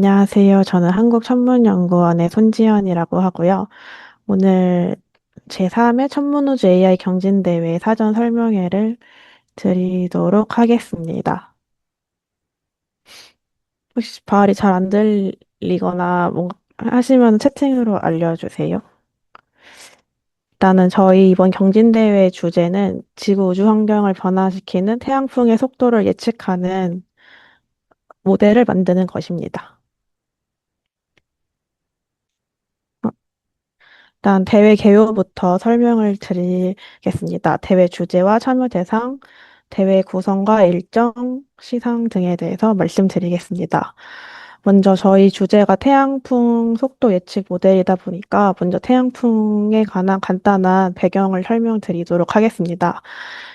안녕하세요. 저는 한국천문연구원의 손지연이라고 하고요. 오늘 제3회 천문우주 AI 경진대회 사전 설명회를 드리도록 하겠습니다. 혹시 발이 잘 안 들리거나 뭔가 하시면 채팅으로 알려주세요. 일단은 저희 이번 경진대회 주제는 지구 우주 환경을 변화시키는 태양풍의 속도를 예측하는 모델을 만드는 것입니다. 일단 대회 개요부터 설명을 드리겠습니다. 대회 주제와 참여 대상, 대회 구성과 일정, 시상 등에 대해서 말씀드리겠습니다. 먼저 저희 주제가 태양풍 속도 예측 모델이다 보니까 먼저 태양풍에 관한 간단한 배경을 설명드리도록 하겠습니다.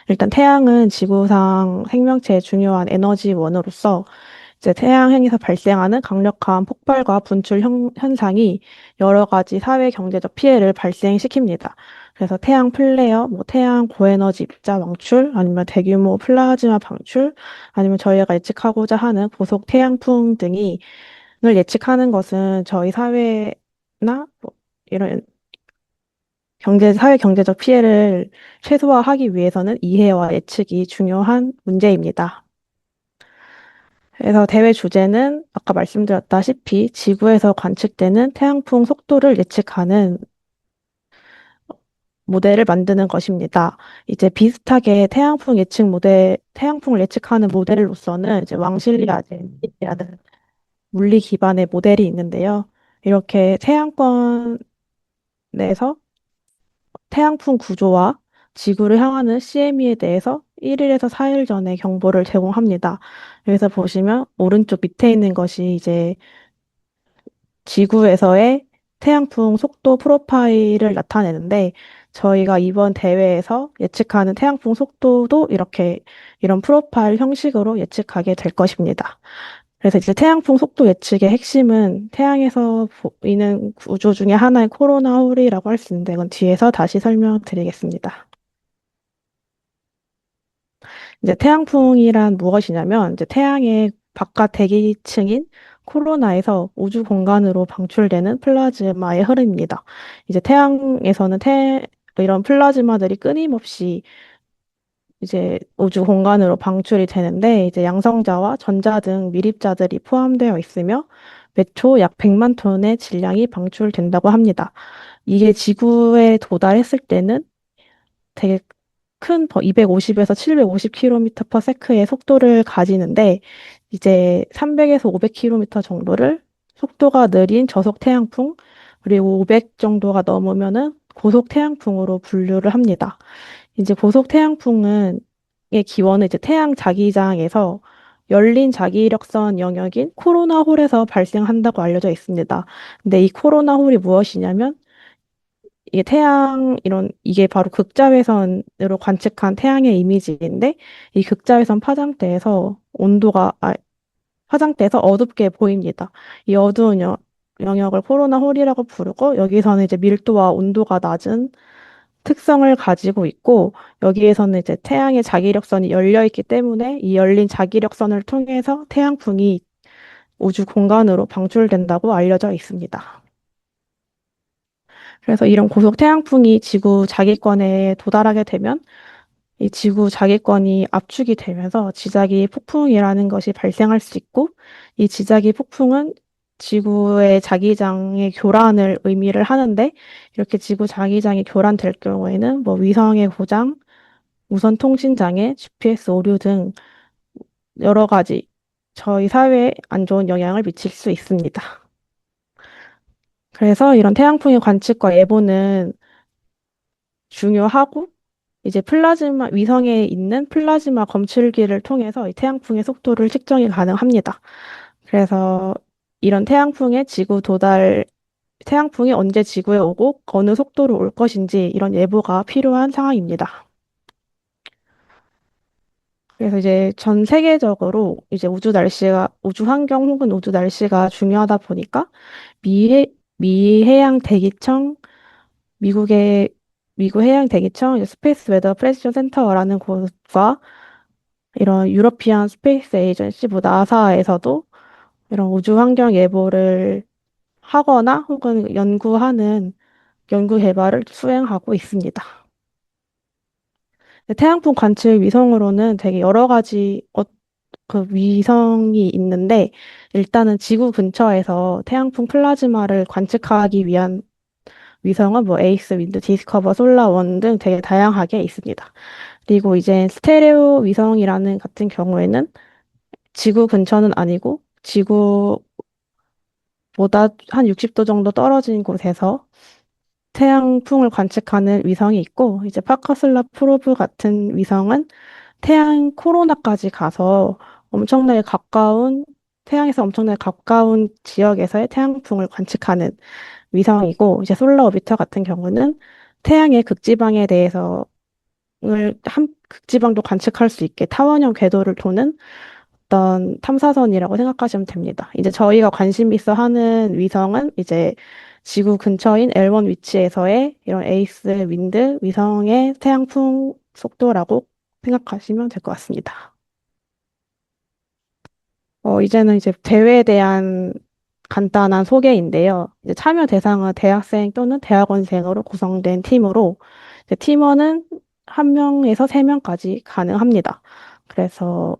일단 태양은 지구상 생명체의 중요한 에너지원으로서 이제 태양행에서 발생하는 강력한 폭발과 분출 현상이 여러 가지 사회 경제적 피해를 발생시킵니다. 그래서 태양 플레어, 뭐 태양 고에너지 입자 방출, 아니면 대규모 플라즈마 방출, 아니면 저희가 예측하고자 하는 고속 태양풍 등이 을 예측하는 것은 저희 사회나 뭐 이런 사회 경제적 피해를 최소화하기 위해서는 이해와 예측이 중요한 문제입니다. 그래서 대회 주제는 아까 말씀드렸다시피 지구에서 관측되는 태양풍 속도를 예측하는 모델을 만드는 것입니다. 이제 비슷하게 태양풍을 예측하는 모델로서는 이제 왕실리아드라는 물리 기반의 모델이 있는데요. 이렇게 태양권 내에서 태양풍 구조와 지구를 향하는 CME에 대해서 1일에서 4일 전에 정보를 제공합니다. 여기서 보시면 오른쪽 밑에 있는 것이 이제 지구에서의 태양풍 속도 프로파일을 나타내는데 저희가 이번 대회에서 예측하는 태양풍 속도도 이렇게 이런 프로파일 형식으로 예측하게 될 것입니다. 그래서 이제 태양풍 속도 예측의 핵심은 태양에서 보이는 구조 중에 하나인 코로나 홀이라고 할 수 있는데 이건 뒤에서 다시 설명드리겠습니다. 이제 태양풍이란 무엇이냐면 이제 태양의 바깥 대기층인 코로나에서 우주 공간으로 방출되는 플라즈마의 흐름입니다. 이제 태양에서는 이런 플라즈마들이 끊임없이 이제 우주 공간으로 방출이 되는데 이제 양성자와 전자 등 미립자들이 포함되어 있으며 매 초 약 100만 톤의 질량이 방출된다고 합니다. 이게 지구에 도달했을 때는 되게 250에서 750km per sec의 속도를 가지는데 이제 300에서 500km 정도를 속도가 느린 저속 태양풍 그리고 500 정도가 넘으면은 고속 태양풍으로 분류를 합니다. 이제 고속 태양풍은 의 기원은 이제 태양 자기장에서 열린 자기력선 영역인 코로나 홀에서 발생한다고 알려져 있습니다. 근데 이 코로나 홀이 무엇이냐면 이게 바로 극자외선으로 관측한 태양의 이미지인데, 이 극자외선 파장대에서 어둡게 보입니다. 이 어두운 영역을 코로나 홀이라고 부르고, 여기서는 이제 밀도와 온도가 낮은 특성을 가지고 있고, 여기에서는 이제 태양의 자기력선이 열려 있기 때문에 이 열린 자기력선을 통해서 태양풍이 우주 공간으로 방출된다고 알려져 있습니다. 그래서 이런 고속 태양풍이 지구 자기권에 도달하게 되면 이 지구 자기권이 압축이 되면서 지자기 폭풍이라는 것이 발생할 수 있고 이 지자기 폭풍은 지구의 자기장의 교란을 의미를 하는데 이렇게 지구 자기장이 교란될 경우에는 뭐 위성의 고장, 무선 통신 장애, GPS 오류 등 여러 가지 저희 사회에 안 좋은 영향을 미칠 수 있습니다. 그래서 이런 태양풍의 관측과 예보는 중요하고 이제 위성에 있는 플라즈마 검출기를 통해서 이 태양풍의 속도를 측정이 가능합니다. 그래서 이런 태양풍이 언제 지구에 오고 어느 속도로 올 것인지 이런 예보가 필요한 상황입니다. 그래서 이제 전 세계적으로 이제 우주 환경 혹은 우주 날씨가 중요하다 보니까 미해양 대기청, 미국의 미국 해양 대기청 스페이스 웨더 프레디션 센터라는 곳과 이런 유러피안 스페이스 에이전시, 뭐 나사에서도 이런 우주 환경 예보를 하거나 혹은 연구하는 연구 개발을 수행하고 있습니다. 태양풍 관측 위성으로는 되게 여러 가지 그 위성이 있는데 일단은 지구 근처에서 태양풍 플라즈마를 관측하기 위한 위성은 뭐 에이스, 윈드, 디스커버, 솔라원 등 되게 다양하게 있습니다. 그리고 이제 스테레오 위성이라는 같은 경우에는 지구 근처는 아니고 지구보다 한 60도 정도 떨어진 곳에서 태양풍을 관측하는 위성이 있고 이제 파커슬라 프로브 같은 위성은 태양 코로나까지 가서 엄청나게 가까운 태양에서 엄청나게 가까운 지역에서의 태양풍을 관측하는 위성이고 이제 솔라 오비터 같은 경우는 태양의 극지방에 대해서 을 극지방도 관측할 수 있게 타원형 궤도를 도는 어떤 탐사선이라고 생각하시면 됩니다. 이제 저희가 관심 있어 하는 위성은 이제 지구 근처인 L1 위치에서의 이런 에이스 윈드 위성의 태양풍 속도라고 생각하시면 될 것 같습니다. 이제는 이제 대회에 대한 간단한 소개인데요. 이제 참여 대상은 대학생 또는 대학원생으로 구성된 팀으로 이제 팀원은 한 명에서 세 명까지 가능합니다. 그래서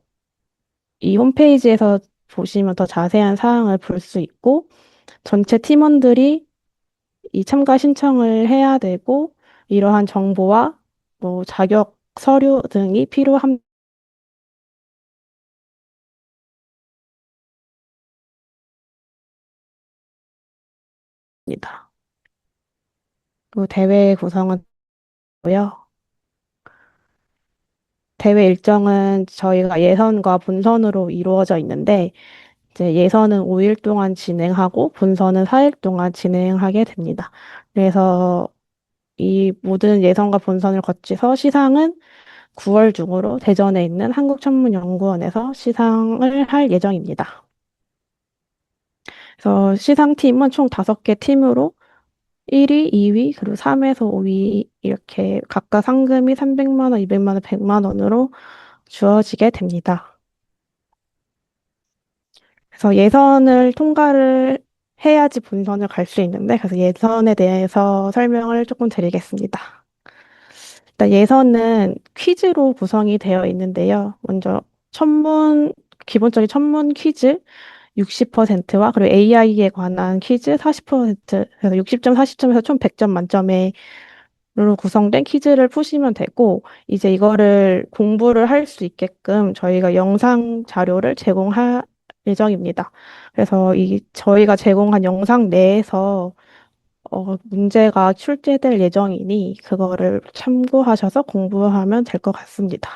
이 홈페이지에서 보시면 더 자세한 사항을 볼 수 있고, 전체 팀원들이 이 참가 신청을 해야 되고, 이러한 정보와 뭐 자격 서류 등이 필요합니다. 그 대회 구성은 고요. 대회 일정은 저희가 예선과 본선으로 이루어져 있는데, 이제 예선은 5일 동안 진행하고, 본선은 4일 동안 진행하게 됩니다. 그래서 이 모든 예선과 본선을 거쳐서 시상은 9월 중으로 대전에 있는 한국천문연구원에서 시상을 할 예정입니다. 그래서 시상팀은 총 5개 팀으로 1위, 2위, 그리고 3에서 5위 이렇게 각각 상금이 300만 원, 200만 원, 100만 원으로 주어지게 됩니다. 그래서 예선을 통과를 해야지 본선을 갈 수 있는데, 그래서 예선에 대해서 설명을 조금 드리겠습니다. 일단 예선은 퀴즈로 구성이 되어 있는데요. 먼저 기본적인 천문 퀴즈 60%와 그리고 AI에 관한 퀴즈 40%, 그래서 60점, 40점에서 총 100점 만점으로 구성된 퀴즈를 푸시면 되고, 이제 이거를 공부를 할 수 있게끔 저희가 영상 자료를 제공할 예정입니다. 그래서 이 저희가 제공한 영상 내에서 문제가 출제될 예정이니 그거를 참고하셔서 공부하면 될 것 같습니다.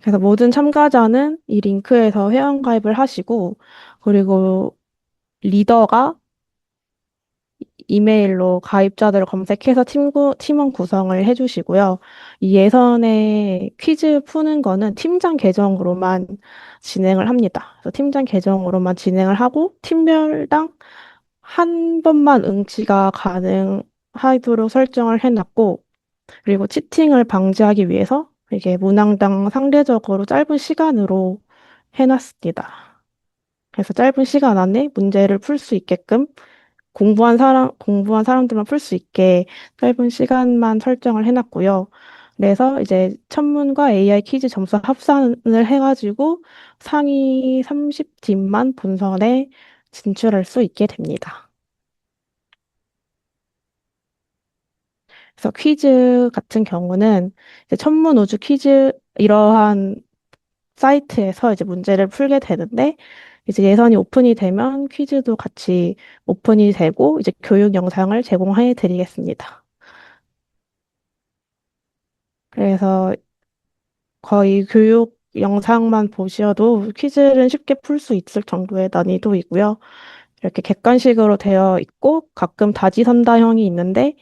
그래서 모든 참가자는 이 링크에서 회원가입을 하시고, 그리고 리더가 이메일로 가입자들을 검색해서 팀원 구성을 해주시고요. 이 예선에 퀴즈 푸는 거는 팀장 계정으로만 진행을 합니다. 그래서 팀장 계정으로만 진행을 하고, 팀별당 한 번만 응시가 가능하도록 설정을 해놨고, 그리고 치팅을 방지하기 위해서 이게 문항당 상대적으로 짧은 시간으로 해놨습니다. 그래서 짧은 시간 안에 문제를 풀 수 있게끔 공부한 사람들만 풀 수 있게 짧은 시간만 설정을 해놨고요. 그래서 이제 천문과 AI 퀴즈 점수 합산을 해가지고 상위 30팀만 본선에 진출할 수 있게 됩니다. 그래서 퀴즈 같은 경우는 이제 천문 우주 퀴즈 이러한 사이트에서 이제 문제를 풀게 되는데 이제 예선이 오픈이 되면 퀴즈도 같이 오픈이 되고 이제 교육 영상을 제공해 드리겠습니다. 그래서 거의 교육 영상만 보셔도 퀴즈를 쉽게 풀 수 있을 정도의 난이도이고요. 이렇게 객관식으로 되어 있고 가끔 다지선다형이 있는데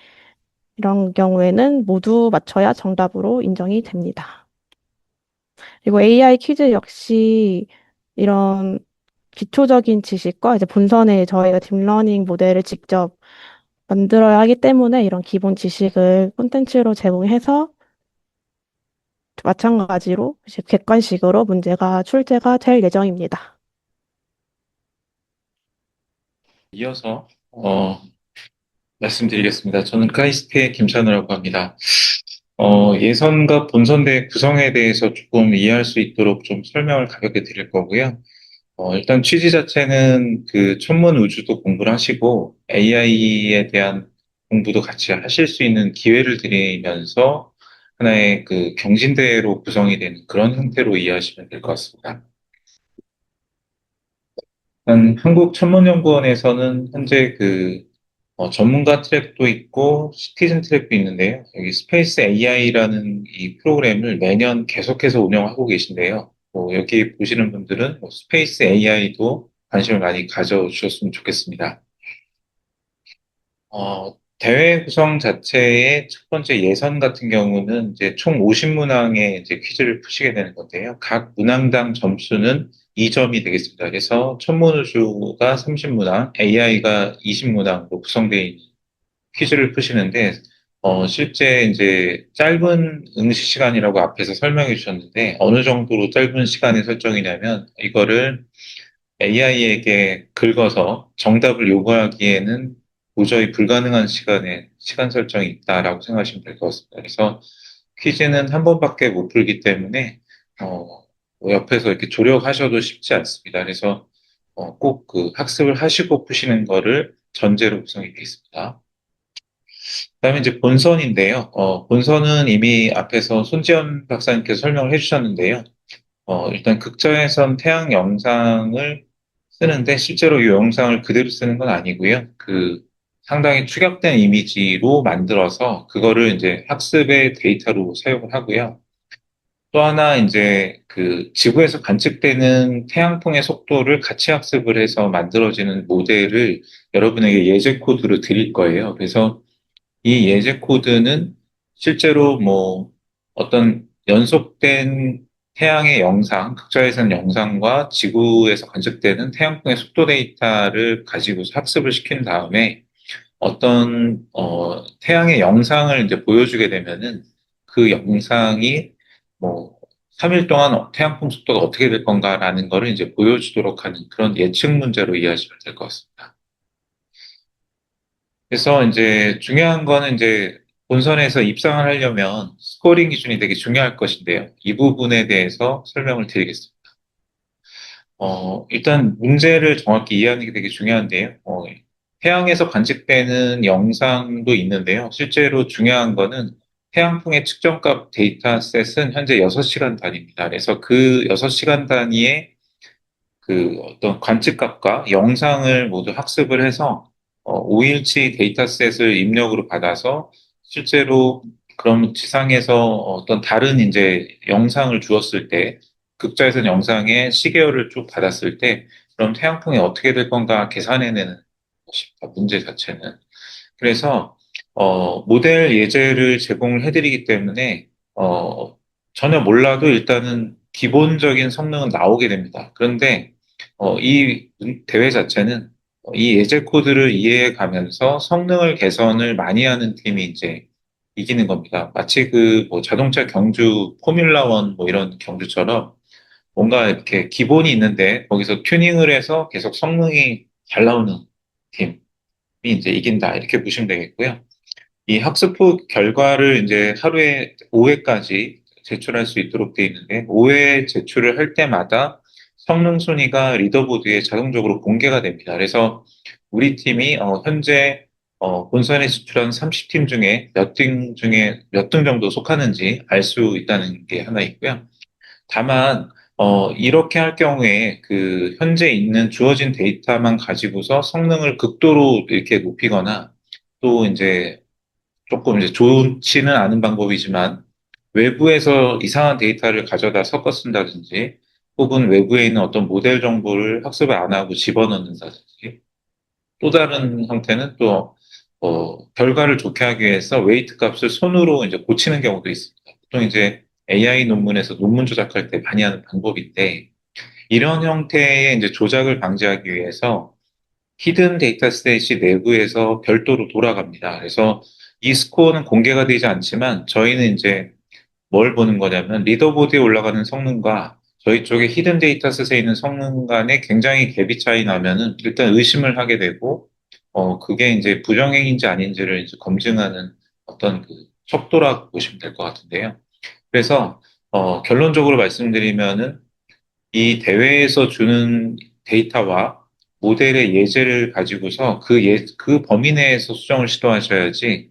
이런 경우에는 모두 맞춰야 정답으로 인정이 됩니다. 그리고 AI 퀴즈 역시 이런 기초적인 지식과 이제 본선에 저희가 딥러닝 모델을 직접 만들어야 하기 때문에 이런 기본 지식을 콘텐츠로 제공해서 마찬가지로 이제 객관식으로 문제가 출제가 될 예정입니다. 이어서 말씀드리겠습니다. 저는 카이스트의 김찬우라고 합니다. 예선과 본선대 구성에 대해서 조금 이해할 수 있도록 좀 설명을 가볍게 드릴 거고요. 일단 취지 자체는 그 천문 우주도 공부를 하시고 AI에 대한 공부도 같이 하실 수 있는 기회를 드리면서 하나의 그 경진대회로 구성이 되는 그런 형태로 이해하시면 될 것 같습니다. 일단 한국천문연구원에서는 현재 그 전문가 트랙도 있고 시티즌 트랙도 있는데요. 여기 스페이스 AI라는 이 프로그램을 매년 계속해서 운영하고 계신데요. 여기 보시는 분들은 스페이스 AI도 관심을 많이 가져주셨으면 좋겠습니다. 대회 구성 자체의 첫 번째 예선 같은 경우는 이제 총 50문항의 이제 퀴즈를 푸시게 되는 건데요. 각 문항당 점수는 2점이 되겠습니다. 그래서 천문우주가 30문항, AI가 20문항으로 구성되어 있는 퀴즈를 푸시는데, 실제 이제 짧은 응시 시간이라고 앞에서 설명해 주셨는데, 어느 정도로 짧은 시간의 설정이냐면, 이거를 AI에게 긁어서 정답을 요구하기에는 도저히 불가능한 시간 설정이 있다라고 생각하시면 될 것 같습니다. 그래서 퀴즈는 한 번밖에 못 풀기 때문에, 뭐 옆에서 이렇게 조력하셔도 쉽지 않습니다. 그래서 꼭 그 학습을 하시고 푸시는 거를 전제로 구성이 되어 있습니다. 그다음에 이제 본선인데요. 본선은 이미 앞에서 손지연 박사님께서 설명을 해주셨는데요. 일단 극자에선 태양 영상을 쓰는데 실제로 이 영상을 그대로 쓰는 건 아니고요. 그 상당히 축약된 이미지로 만들어서 그거를 이제 학습의 데이터로 사용을 하고요. 또 하나 이제 그 지구에서 관측되는 태양풍의 속도를 같이 학습을 해서 만들어지는 모델을 여러분에게 예제 코드로 드릴 거예요. 그래서 이 예제 코드는 실제로 뭐 어떤 연속된 태양의 영상, 극자외선 영상과 지구에서 관측되는 태양풍의 속도 데이터를 가지고 학습을 시킨 다음에 어떤 태양의 영상을 이제 보여주게 되면은 그 영상이 뭐 3일 동안 태양풍 속도가 어떻게 될 건가라는 거를 이제 보여주도록 하는 그런 예측 문제로 이해하시면 될 것 같습니다. 그래서 이제 중요한 거는 이제 본선에서 입상을 하려면 스코링 기준이 되게 중요할 것인데요. 이 부분에 대해서 설명을 드리겠습니다. 일단 문제를 정확히 이해하는 게 되게 중요한데요. 태양에서 관측되는 영상도 있는데요. 실제로 중요한 거는 태양풍의 측정값 데이터셋은 현재 6시간 단위입니다. 그래서 그 6시간 단위의 그 어떤 관측값과 영상을 모두 학습을 해서 5일치 데이터셋을 입력으로 받아서 실제로 그럼 지상에서 어떤 다른 이제 영상을 주었을 때 극자에선 영상의 시계열을 쭉 받았을 때 그럼 태양풍이 어떻게 될 건가 계산해내는 것입니다. 문제 자체는. 그래서 모델 예제를 제공을 해드리기 때문에 전혀 몰라도 일단은 기본적인 성능은 나오게 됩니다. 그런데 이 대회 자체는 이 예제 코드를 이해해 가면서 성능을 개선을 많이 하는 팀이 이제 이기는 겁니다. 마치 그 뭐 자동차 경주 포뮬라 원 뭐 이런 경주처럼 뭔가 이렇게 기본이 있는데 거기서 튜닝을 해서 계속 성능이 잘 나오는 팀이 이제 이긴다 이렇게 보시면 되겠고요. 이 학습 후 결과를 이제 하루에 5회까지 제출할 수 있도록 되어 있는데 5회 제출을 할 때마다 성능 순위가 리더보드에 자동적으로 공개가 됩니다. 그래서 우리 팀이 현재 본선에 진출한 30팀 중에 몇 등 정도 속하는지 알 수 있다는 게 하나 있고요. 다만 이렇게 할 경우에 그 현재 있는 주어진 데이터만 가지고서 성능을 극도로 이렇게 높이거나 또 이제 조금 이제 좋지는 않은 방법이지만 외부에서 이상한 데이터를 가져다 섞어 쓴다든지 혹은 외부에 있는 어떤 모델 정보를 학습을 안 하고 집어넣는다든지 또 다른 형태는 또 결과를 좋게 하기 위해서 웨이트 값을 손으로 이제 고치는 경우도 있습니다. 보통 이제 AI 논문에서 논문 조작할 때 많이 하는 방법인데 이런 형태의 이제 조작을 방지하기 위해서 히든 데이터셋이 내부에서 별도로 돌아갑니다. 그래서 이 스코어는 공개가 되지 않지만 저희는 이제 뭘 보는 거냐면 리더보드에 올라가는 성능과 저희 쪽에 히든 데이터셋에 있는 성능 간에 굉장히 갭이 차이 나면은 일단 의심을 하게 되고, 그게 이제 부정행인지 아닌지를 이제 검증하는 어떤 그 척도라고 보시면 될 것 같은데요. 그래서, 결론적으로 말씀드리면은 이 대회에서 주는 데이터와 모델의 예제를 가지고서 그 범위 내에서 수정을 시도하셔야지,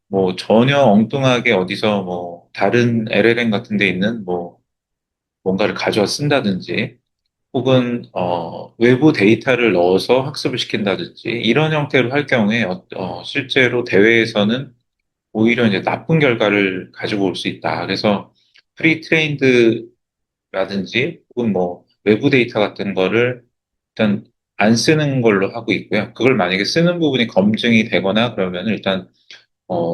뭐 전혀 엉뚱하게 어디서 뭐 다른 LLM 같은 데 있는 뭐 뭔가를 가져와 쓴다든지 혹은 외부 데이터를 넣어서 학습을 시킨다든지 이런 형태로 할 경우에 실제로 대회에서는 오히려 이제 나쁜 결과를 가지고 올 수 있다. 그래서 프리트레인드라든지 혹은 뭐 외부 데이터 같은 거를 일단 안 쓰는 걸로 하고 있고요. 그걸 만약에 쓰는 부분이 검증이 되거나 그러면 일단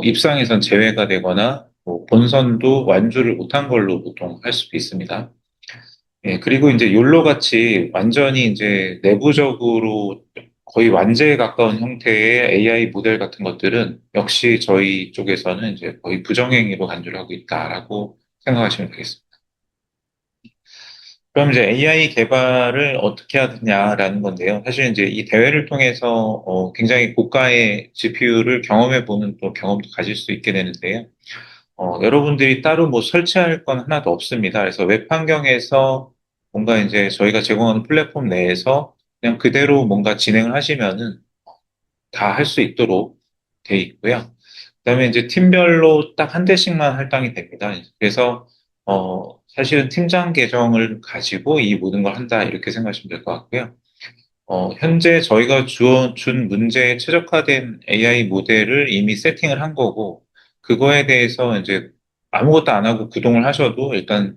입상에선 제외가 되거나 뭐 본선도 완주를 못한 걸로 보통 할 수도 있습니다. 예, 그리고 이제 욜로 같이 완전히 이제 내부적으로 거의 완제에 가까운 형태의 AI 모델 같은 것들은 역시 저희 쪽에서는 이제 거의 부정행위로 간주를 하고 있다라고 생각하시면 되겠습니다. 그럼 이제 AI 개발을 어떻게 하느냐라는 건데요. 사실 이제 이 대회를 통해서 굉장히 고가의 GPU를 경험해 보는 또 경험도 가질 수 있게 되는데요. 여러분들이 따로 뭐 설치할 건 하나도 없습니다. 그래서 웹 환경에서 뭔가 이제 저희가 제공하는 플랫폼 내에서 그냥 그대로 뭔가 진행을 하시면은 다 할 수 있도록 돼 있고요. 그다음에 이제 팀별로 딱 한 대씩만 할당이 됩니다. 그래서 사실은 팀장 계정을 가지고 이 모든 걸 한다 이렇게 생각하시면 될 것 같고요. 현재 저희가 준 문제에 최적화된 AI 모델을 이미 세팅을 한 거고, 그거에 대해서 이제 아무것도 안 하고 구동을 하셔도 일단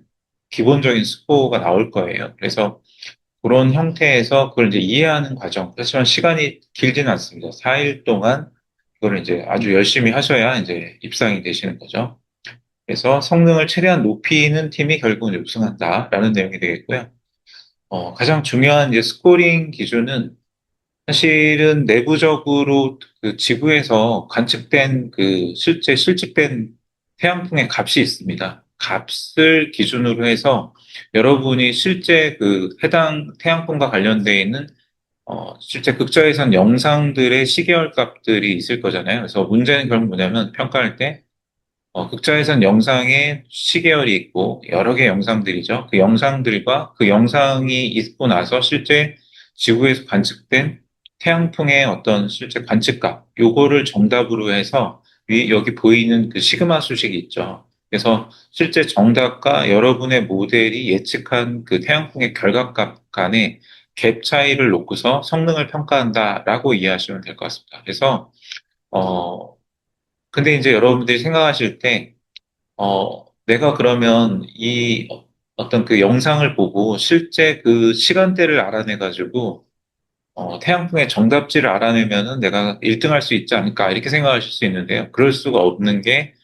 기본적인 스코어가 나올 거예요. 그래서 그런 형태에서 그걸 이제 이해하는 과정. 하지만 시간이 길지는 않습니다. 4일 동안 그걸 이제 아주 열심히 하셔야 이제 입상이 되시는 거죠. 그래서 성능을 최대한 높이는 팀이 결국은 이제 우승한다라는 내용이 되겠고요. 가장 중요한 이제 스코링 기준은 사실은 내부적으로 그 지구에서 관측된 그 실제 실직된 태양풍의 값이 있습니다. 값을 기준으로 해서 여러분이 실제 그 해당 태양풍과 관련되어 있는 실제 극자에선 영상들의 시계열 값들이 있을 거잖아요. 그래서 문제는 결국 뭐냐면 평가할 때 극자에선 영상에 시계열이 있고 여러 개의 영상들이죠. 그 영상들과 그 영상이 있고 나서 실제 지구에서 관측된 태양풍의 어떤 실제 관측값, 요거를 정답으로 해서 여기 보이는 그 시그마 수식이 있죠. 그래서 실제 정답과 여러분의 모델이 예측한 그 태양풍의 결과값 간의 갭 차이를 놓고서 성능을 평가한다라고 이해하시면 될 것 같습니다. 그래서 어, 근데 이제 여러분들이 생각하실 때 내가 그러면 이 어떤 그 영상을 보고 실제 그 시간대를 알아내가지고, 태양풍의 정답지를 알아내면은 내가 1등 할 수 있지 않을까, 이렇게 생각하실 수 있는데요. 그럴 수가 없는 게,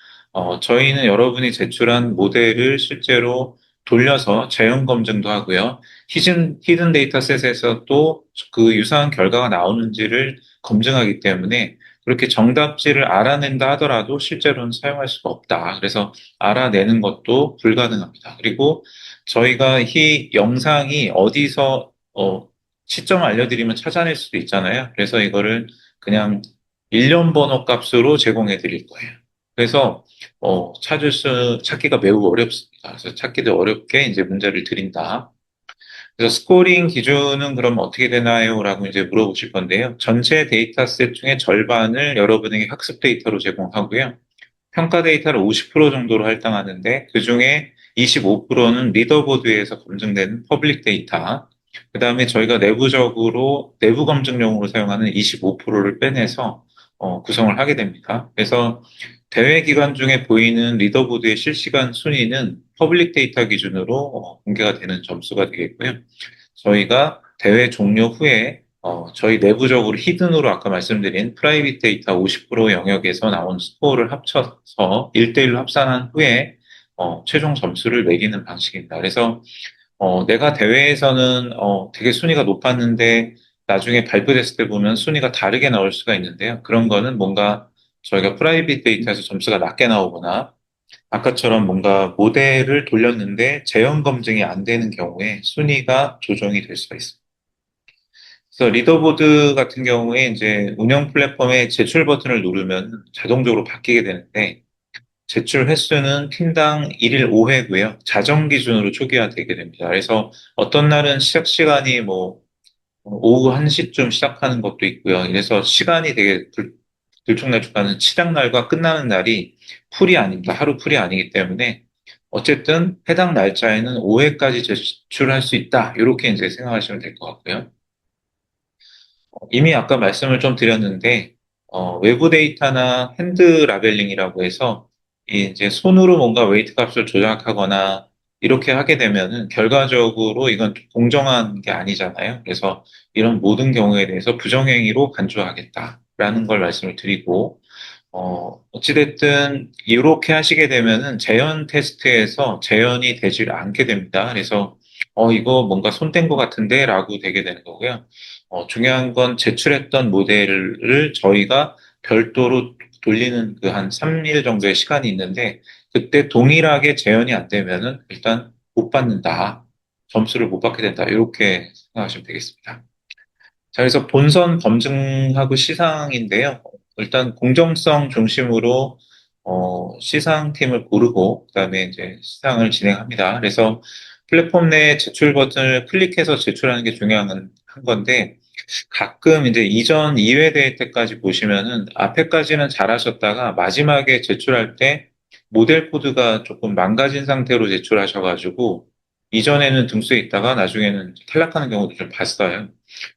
저희는 여러분이 제출한 모델을 실제로 돌려서 재형 검증도 하고요. 히든 데이터셋에서 또 그 유사한 결과가 나오는지를 검증하기 때문에 그렇게 정답지를 알아낸다 하더라도 실제로는 사용할 수가 없다. 그래서 알아내는 것도 불가능합니다. 그리고 저희가 이 영상이 어디서 시점을 알려드리면 찾아낼 수도 있잖아요. 그래서 이거를 그냥 일련 번호 값으로 제공해 드릴 거예요. 그래서 찾기가 매우 어렵습니다. 그래서 찾기도 어렵게 이제 문제를 드린다. 그래서 스코링 기준은 그럼 어떻게 되나요? 라고 이제 물어보실 건데요. 전체 데이터셋 중에 절반을 여러분에게 학습 데이터로 제공하고요. 평가 데이터를 50% 정도로 할당하는데 그중에 25%는 리더보드에서 검증된 퍼블릭 데이터, 그 다음에 저희가 내부적으로 내부 검증용으로 사용하는 25%를 빼내서 구성을 하게 됩니다. 그래서 대회 기간 중에 보이는 리더보드의 실시간 순위는 퍼블릭 데이터 기준으로 공개가 되는 점수가 되겠고요. 저희가 대회 종료 후에 저희 내부적으로 히든으로 아까 말씀드린 프라이빗 데이터 50% 영역에서 나온 스코어를 합쳐서 1대1로 합산한 후에 최종 점수를 매기는 방식입니다. 그래서 내가 대회에서는 되게 순위가 높았는데 나중에 발표됐을 때 보면 순위가 다르게 나올 수가 있는데요. 그런 거는 뭔가 저희가 프라이빗 데이터에서 점수가 낮게 나오거나 아까처럼 뭔가 모델을 돌렸는데 재현 검증이 안 되는 경우에 순위가 조정이 될 수가 있습니다. 그래서 리더보드 같은 경우에 이제 운영 플랫폼에 제출 버튼을 누르면 자동적으로 바뀌게 되는데 제출 횟수는 팀당 1일 5회고요. 자정 기준으로 초기화되게 됩니다. 그래서 어떤 날은 시작 시간이 뭐 오후 1시쯤 시작하는 것도 있고요. 이래서 시간이 되게 들쭉날쭉하는 시작 날과 끝나는 날이 풀이 아닙니다. 하루 풀이 아니기 때문에 어쨌든 해당 날짜에는 5회까지 제출할 수 있다. 이렇게 이제 생각하시면 될 것 같고요. 이미 아까 말씀을 좀 드렸는데, 외부 데이터나 핸드 라벨링이라고 해서, 이제 손으로 뭔가 웨이트 값을 조작하거나, 이렇게 하게 되면은 결과적으로 이건 공정한 게 아니잖아요. 그래서 이런 모든 경우에 대해서 부정행위로 간주하겠다라는 걸 말씀을 드리고, 어찌됐든, 이렇게 하시게 되면은 재현 테스트에서 재현이 되질 않게 됩니다. 그래서, 이거 뭔가 손댄 것 같은데? 라고 되게 되는 거고요. 중요한 건 제출했던 모델을 저희가 별도로 돌리는 그 한 3일 정도의 시간이 있는데, 그때 동일하게 재현이 안 되면은 일단 못 받는다. 점수를 못 받게 된다. 이렇게 생각하시면 되겠습니다. 자, 그래서 본선 검증하고 시상인데요. 일단 공정성 중심으로 시상팀을 고르고 그다음에 이제 시상을 진행합니다. 그래서 플랫폼 내 제출 버튼을 클릭해서 제출하는 게 중요한 한 건데 가끔 이제 이전 2회 대회 때까지 보시면은 앞에까지는 잘하셨다가 마지막에 제출할 때 모델 코드가 조금 망가진 상태로 제출하셔가지고 이전에는 등수에 있다가 나중에는 탈락하는 경우도 좀 봤어요.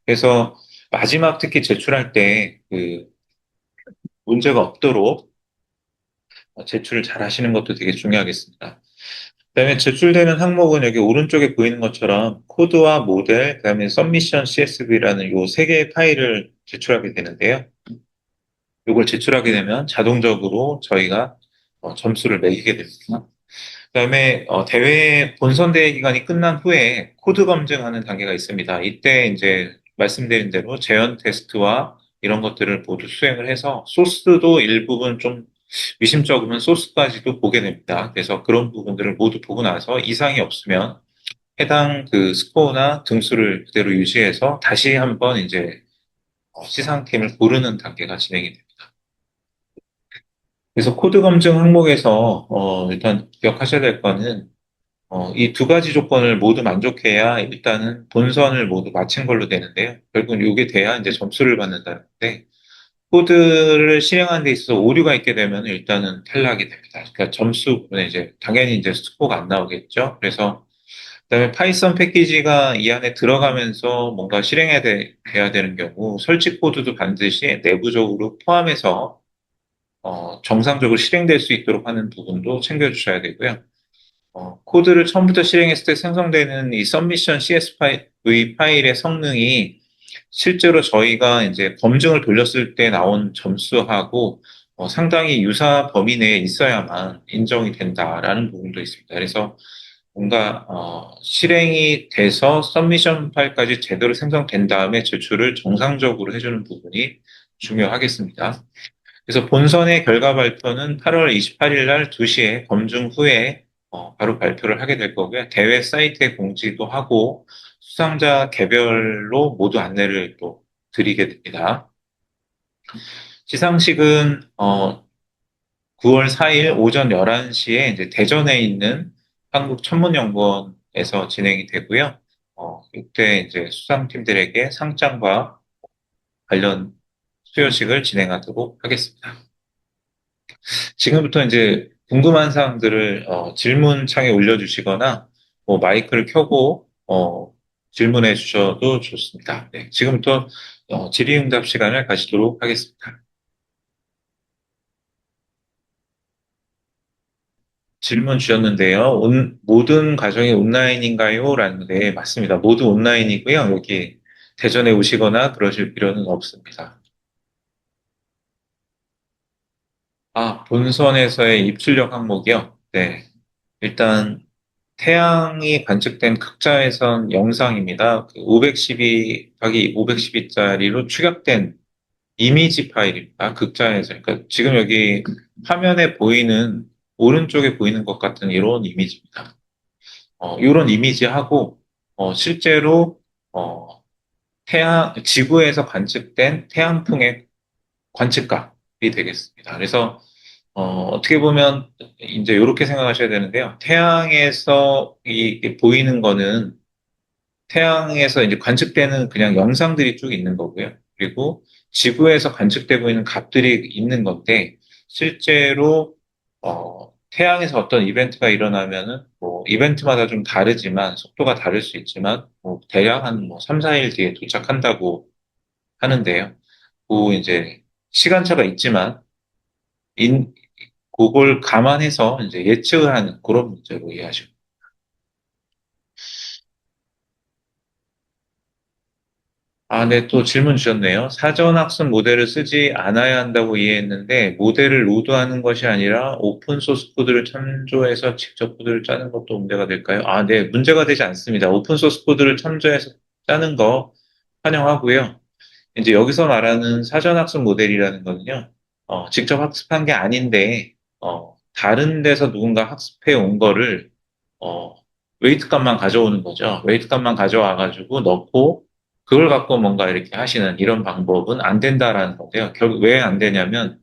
그래서 마지막 특히 제출할 때 그 문제가 없도록 제출을 잘 하시는 것도 되게 중요하겠습니다. 그다음에 제출되는 항목은 여기 오른쪽에 보이는 것처럼 코드와 모델, 그다음에 서미션 CSV라는 요 세 개의 파일을 제출하게 되는데요. 이걸 제출하게 되면 자동적으로 저희가 점수를 매기게 됩니다. 그다음에 대회 본선 대회 기간이 끝난 후에 코드 검증하는 단계가 있습니다. 이때 이제 말씀드린 대로 재현 테스트와 이런 것들을 모두 수행을 해서 소스도 일부분 좀 미심쩍으면 소스까지도 보게 됩니다. 그래서 그런 부분들을 모두 보고 나서 이상이 없으면 해당 그 스코어나 등수를 그대로 유지해서 다시 한번 이제 시상팀을 고르는 단계가 진행이 됩니다. 그래서 코드 검증 항목에서 일단 기억하셔야 될 거는 이 두 가지 조건을 모두 만족해야 일단은 본선을 모두 마친 걸로 되는데요. 결국은 이게 돼야 이제 점수를 받는다는데 코드를 실행하는 데 있어서 오류가 있게 되면 일단은 탈락이 됩니다. 그러니까 점수 부분에 이제 당연히 이제 스코어가 안 나오겠죠. 그래서 그다음에 파이썬 패키지가 이 안에 들어가면서 뭔가 돼야 되는 경우 설치 코드도 반드시 내부적으로 포함해서 정상적으로 실행될 수 있도록 하는 부분도 챙겨주셔야 되고요. 코드를 처음부터 실행했을 때 생성되는 이 submission CSV 파일의 성능이 실제로 저희가 이제 검증을 돌렸을 때 나온 점수하고 상당히 유사 범위 내에 있어야만 인정이 된다라는 부분도 있습니다. 그래서 뭔가 실행이 돼서 서미션 파일까지 제대로 생성된 다음에 제출을 정상적으로 해주는 부분이 중요하겠습니다. 그래서 본선의 결과 발표는 8월 28일 날 2시에 검증 후에 바로 발표를 하게 될 거고요. 대회 사이트에 공지도 하고 수상자 개별로 모두 안내를 또 드리게 됩니다. 시상식은 9월 4일 오전 11시에 이제 대전에 있는 한국천문연구원에서 진행이 되고요. 이때 이제 수상팀들에게 상장과 관련 수여식을 진행하도록 하겠습니다. 지금부터 이제 궁금한 사항들을 질문창에 올려주시거나 뭐 마이크를 켜고 질문해 주셔도 좋습니다. 네, 지금부터 질의응답 시간을 가지도록 하겠습니다. 질문 주셨는데요. 모든 과정이 온라인인가요? 라는데 맞습니다. 모두 온라인이고요. 여기 대전에 오시거나 그러실 필요는 없습니다. 본선에서의 입출력 항목이요. 네. 일단 태양이 관측된 극자외선 영상입니다. 512 512짜리로 축약된 이미지 파일입니다. 극자외선. 그러니까 지금 여기 화면에 보이는 오른쪽에 보이는 것 같은 이런 이미지입니다. 이런 이미지하고 실제로 어, 지구에서 관측된 태양풍의 관측값이 되겠습니다. 그래서 어떻게 보면 이제 이렇게 생각하셔야 되는데요. 태양에서 이 보이는 거는 태양에서 이제 관측되는 그냥 영상들이 쭉 있는 거고요. 그리고 지구에서 관측되고 있는 값들이 있는 건데, 실제로, 태양에서 어떤 이벤트가 일어나면은, 뭐, 이벤트마다 좀 다르지만, 속도가 다를 수 있지만, 뭐, 대략 한 뭐, 3, 4일 뒤에 도착한다고 하는데요. 그 이제, 시간차가 있지만, 인, 그걸 감안해서 이제 예측을 하는 그런 문제로 이해하시고. 아, 네, 또 질문 주셨네요. 사전 학습 모델을 쓰지 않아야 한다고 이해했는데, 모델을 로드하는 것이 아니라 오픈 소스 코드를 참조해서 직접 코드를 짜는 것도 문제가 될까요? 아, 네, 문제가 되지 않습니다. 오픈 소스 코드를 참조해서 짜는 거 환영하고요. 이제 여기서 말하는 사전학습 모델이라는 거는요, 직접 학습한 게 아닌데, 다른 데서 누군가 학습해 온 거를, 어, 웨이트 값만 가져오는 거죠. 웨이트 값만 가져와가지고 넣고, 그걸 갖고 뭔가 이렇게 하시는 이런 방법은 안 된다라는 건데요. 결국 왜 안 되냐면,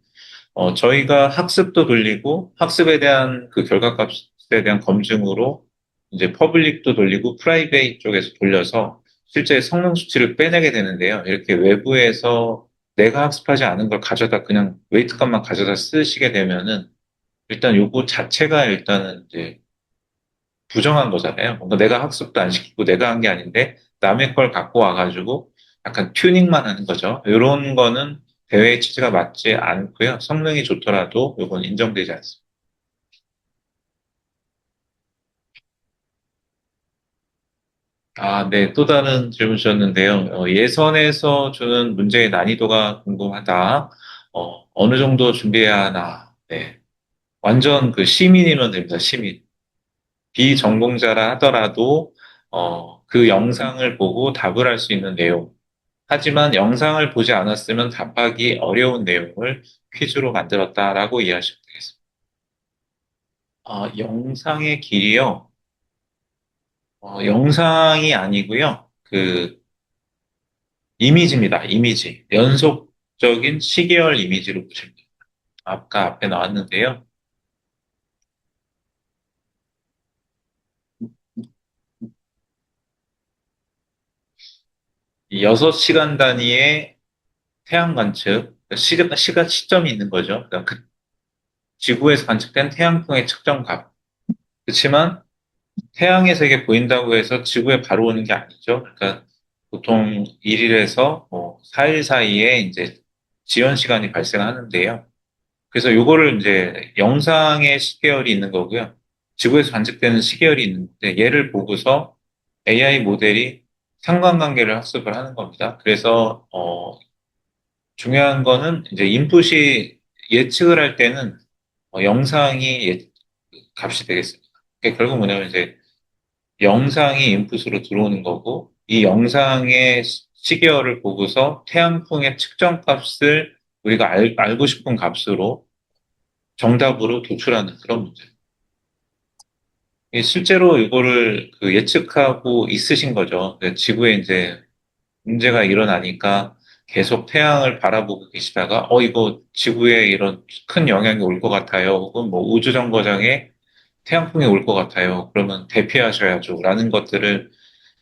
저희가 학습도 돌리고, 학습에 대한 그 결과값에 대한 검증으로, 이제 퍼블릭도 돌리고, 프라이베이트 쪽에서 돌려서, 실제 성능 수치를 빼내게 되는데요. 이렇게 외부에서 내가 학습하지 않은 걸 가져다 그냥 웨이트 값만 가져다 쓰시게 되면은, 일단 요거 자체가 일단은 이제 부정한 거잖아요. 뭔가 내가 학습도 안 시키고 내가 한 게 아닌데, 남의 걸 갖고 와가지고 약간 튜닝만 하는 거죠. 이런 거는 대회의 취지가 맞지 않고요. 성능이 좋더라도 이건 인정되지 않습니다. 아, 네. 또 다른 질문 주셨는데요. 예선에서 주는 문제의 난이도가 궁금하다. 어느 정도 준비해야 하나. 네. 완전 그 시민이면 됩니다. 시민. 비전공자라 하더라도, 그 영상을 보고 답을 할 수 있는 내용. 하지만 영상을 보지 않았으면 답하기 어려운 내용을 퀴즈로 만들었다라고 이해하시면 되겠습니다. 영상의 길이요. 영상이 아니고요. 그 이미지입니다. 이미지. 연속적인 시계열 이미지로 보시면 됩니다. 아까 앞에 나왔는데요. 이 6시간 단위의 태양 관측, 시점이 있는 거죠. 그러니까 그 지구에서 관측된 태양풍의 측정 값. 그렇지만 태양의 색이 보인다고 해서 지구에 바로 오는 게 아니죠. 그러니까 보통 1일에서 뭐 4일 사이에 이제 지연 시간이 발생하는데요. 그래서 요거를 이제 영상의 시계열이 있는 거고요. 지구에서 관측되는 시계열이 있는데 얘를 보고서 AI 모델이 상관관계를 학습을 하는 겁니다. 그래서 중요한 거는 이제 인풋이 예측을 할 때는 영상이 값이 되겠습니다. 그게 결국 뭐냐면 이제 영상이 인풋으로 들어오는 거고, 이 영상의 시계열을 보고서 태양풍의 측정 값을 우리가 알고 싶은 값으로 정답으로 도출하는 그런 문제. 실제로 이거를 그 예측하고 있으신 거죠. 지구에 이제 문제가 일어나니까 계속 태양을 바라보고 계시다가, 이거 지구에 이런 큰 영향이 올 것 같아요. 혹은 뭐 우주정거장에 태양풍이 올 것 같아요. 그러면 대피하셔야죠. 라는 것들을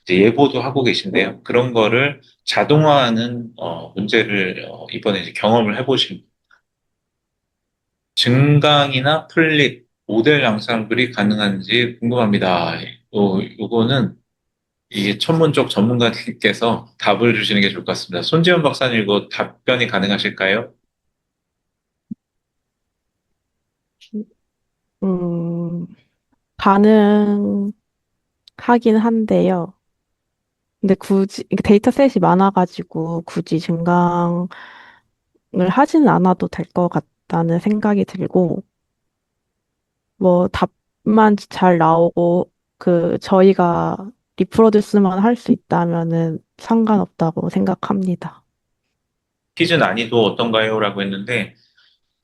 이제 예보도 하고 계신데요. 그런 거를 자동화하는 문제를 이번에 이제 경험을 해보신 증강이나 플립, 모델 양상들이 가능한지 궁금합니다. 요거는 이게 천문적 전문가님께서 답을 주시는 게 좋을 것 같습니다. 손지현 박사님, 이거 답변이 가능하실까요? 음, 가능하긴 한데요. 근데 굳이, 이게 데이터셋이 많아가지고 굳이 증강을 하지는 않아도 될 것 같다는 생각이 들고, 뭐 답만 잘 나오고, 저희가 리프로듀스만 할 수 있다면은 상관없다고 생각합니다. 퀴즈 난이도 어떤가요? 라고 했는데,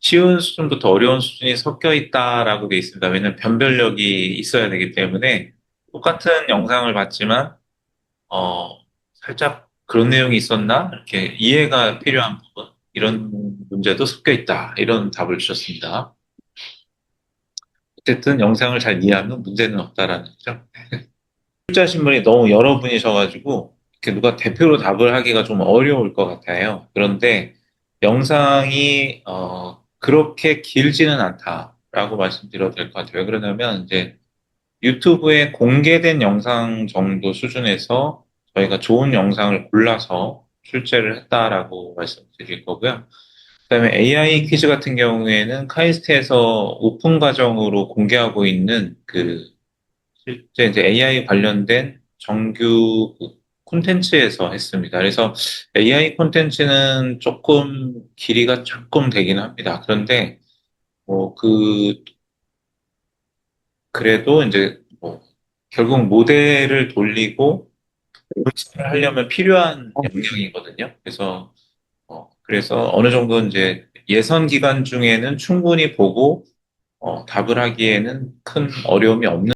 쉬운 수준부터 어려운 수준이 섞여 있다라고 돼 있습니다. 왜냐하면 변별력이 있어야 되기 때문에 똑같은 영상을 봤지만 살짝 그런 내용이 있었나? 이렇게 이해가 필요한 부분 이런 문제도 섞여 있다. 이런 답을 주셨습니다. 어쨌든 영상을 잘 이해하면 문제는 없다라는 거죠. 출자 신문이 너무 여러 분이셔가지고 이렇게 누가 대표로 답을 하기가 좀 어려울 것 같아요. 그런데 영상이 그렇게 길지는 않다라고 말씀드려도 될 것 같아요. 그러냐면 이제 유튜브에 공개된 영상 정도 수준에서 저희가 좋은 영상을 골라서 출제를 했다라고 말씀드릴 거고요. 그다음에 AI 퀴즈 같은 경우에는 카이스트에서 오픈 과정으로 공개하고 있는 그 실제 이제 AI 관련된 정규 그 콘텐츠에서 했습니다. 그래서 AI 콘텐츠는 조금 길이가 조금 되긴 합니다. 그런데 뭐 그래도 이제 뭐 결국 모델을 돌리고 분석을 하려면 필요한 역량이거든요. 그래서 어느 정도 이제 예선 기간 중에는 충분히 보고 답을 하기에는 큰 어려움이 없는.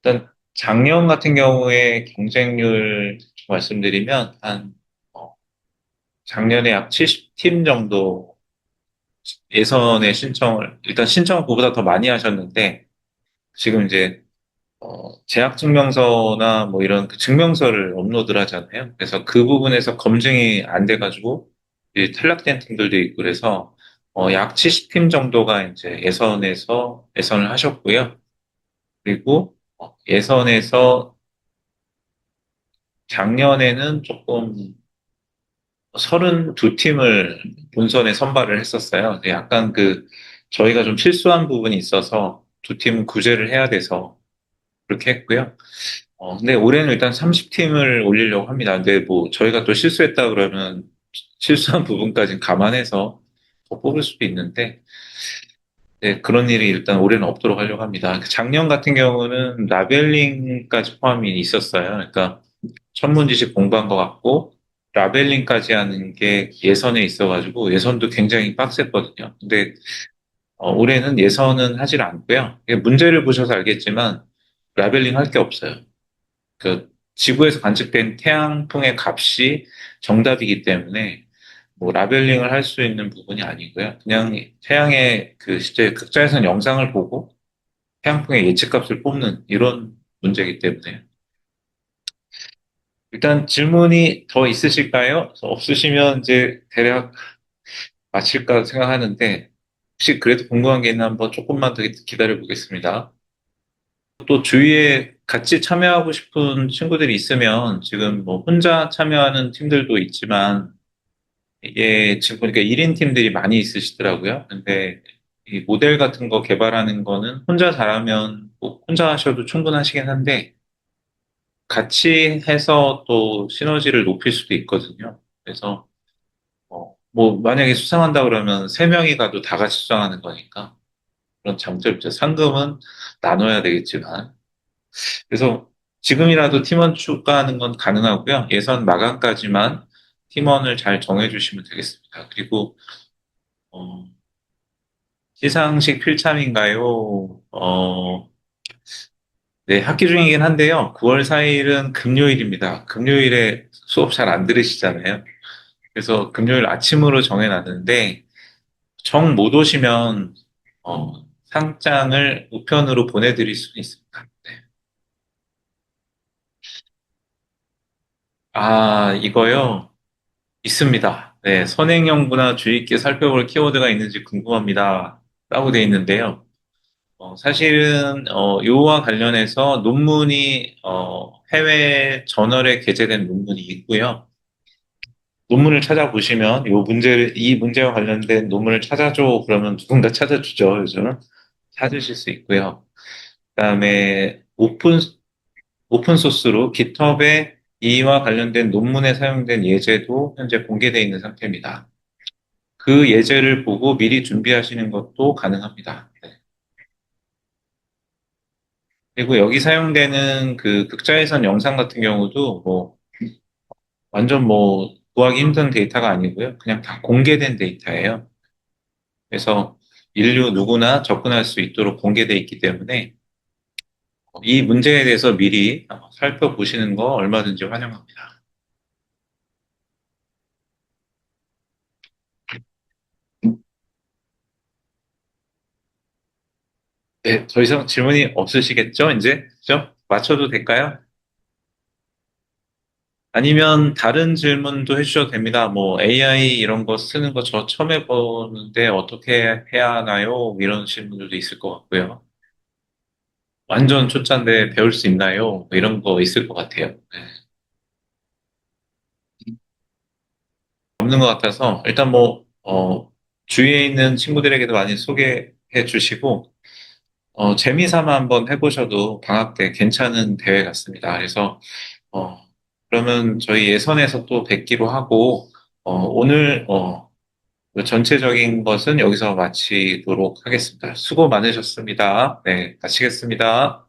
일단 작년 같은 경우에 경쟁률 말씀드리면 어, 작년에 약 70팀 정도 예선에 신청을 일단 신청을 그보다 더 많이 하셨는데 지금 이제 재학증명서나 뭐 이런 그 증명서를 업로드를 하잖아요. 그래서 그 부분에서 검증이 안 돼가지고 이제 탈락된 팀들도 있고 그래서 약 70팀 정도가 이제 예선을 하셨고요. 그리고 예선에서 작년에는 조금 32팀을 본선에 선발을 했었어요. 약간 저희가 좀 실수한 부분이 있어서 두 팀 구제를 해야 돼서 그렇게 했고요. 근데 올해는 일단 30팀을 올리려고 합니다. 근데 뭐 저희가 또 실수했다 그러면 실수한 부분까지 감안해서 더 뽑을 수도 있는데 네, 그런 일이 일단 올해는 없도록 하려고 합니다. 작년 같은 경우는 라벨링까지 포함이 있었어요. 그러니까 천문지식 공부한 것 같고 라벨링까지 하는 게 예선에 있어가지고 예선도 굉장히 빡셌거든요. 근데 올해는 예선은 하질 않고요. 이게 문제를 보셔서 알겠지만 라벨링 할 게 없어요. 그 지구에서 관측된 태양풍의 값이 정답이기 때문에 뭐 라벨링을 할 수 있는 부분이 아니고요. 그냥 태양의 그 실제 극자에서는 영상을 보고 태양풍의 예측값을 뽑는 이런 문제이기 때문에 일단 질문이 더 있으실까요? 없으시면 이제 대략 마칠까 생각하는데 혹시 그래도 궁금한 게 있나 한번 조금만 더 기다려 보겠습니다. 또 주위에 같이 참여하고 싶은 친구들이 있으면 지금 뭐 혼자 참여하는 팀들도 있지만 이게 지금 보니까 1인 팀들이 많이 있으시더라고요. 근데 이 모델 같은 거 개발하는 거는 혼자 잘하면 뭐 혼자 하셔도 충분하시긴 한데 같이 해서 또 시너지를 높일 수도 있거든요. 그래서 뭐 만약에 수상한다 그러면 세 명이 가도 다 같이 수상하는 거니까 그런 장점이 있죠. 상금은 나눠야 되겠지만 그래서 지금이라도 팀원 추가하는 건 가능하고요. 예선 마감까지만 팀원을 잘 정해주시면 되겠습니다. 그리고 어, 시상식 필참인가요? 네, 학기 중이긴 한데요. 9월 4일은 금요일입니다. 금요일에 수업 잘 안 들으시잖아요. 그래서 금요일 아침으로 정해놨는데 정 못 오시면 상장을 우편으로 보내드릴 수 있습니다. 네. 아, 이거요? 있습니다. 네, 선행연구나 주의 있게 살펴볼 키워드가 있는지 궁금합니다. 라고 돼 있는데요. 사실은 요와 관련해서 논문이 해외 저널에 게재된 논문이 있고요. 논문을 찾아보시면 이 문제와 관련된 논문을 찾아줘 그러면 누군가 찾아주죠. 요즘 찾으실 수 있고요. 그다음에 오픈 소스로 GitHub에 이와 관련된 논문에 사용된 예제도 현재 공개되어 있는 상태입니다. 그 예제를 보고 미리 준비하시는 것도 가능합니다. 네. 그리고 여기 사용되는 그 극자회선 영상 같은 경우도 뭐 완전 뭐 구하기 힘든 데이터가 아니고요. 그냥 다 공개된 데이터예요. 그래서 인류 누구나 접근할 수 있도록 공개돼 있기 때문에 이 문제에 대해서 미리 살펴보시는 거 얼마든지 환영합니다. 네, 더 이상 질문이 없으시겠죠? 이제? 그죠? 맞춰도 될까요? 아니면 다른 질문도 해주셔도 됩니다. 뭐 AI 이런 거 쓰는 거 저 처음 해보는데 어떻게 해야 하나요? 이런 질문들도 있을 것 같고요. 완전 초짜인데 배울 수 있나요? 뭐 이런 거 있을 것 같아요. 네. 없는 것 같아서 일단 뭐 주위에 있는 친구들에게도 많이 소개해 주시고 재미삼아 한번 해보셔도 방학 때 괜찮은 대회 같습니다. 그래서 어, 그러면 저희 예선에서 또 뵙기로 하고 오늘 그 전체적인 것은 여기서 마치도록 하겠습니다. 수고 많으셨습니다. 네, 마치겠습니다.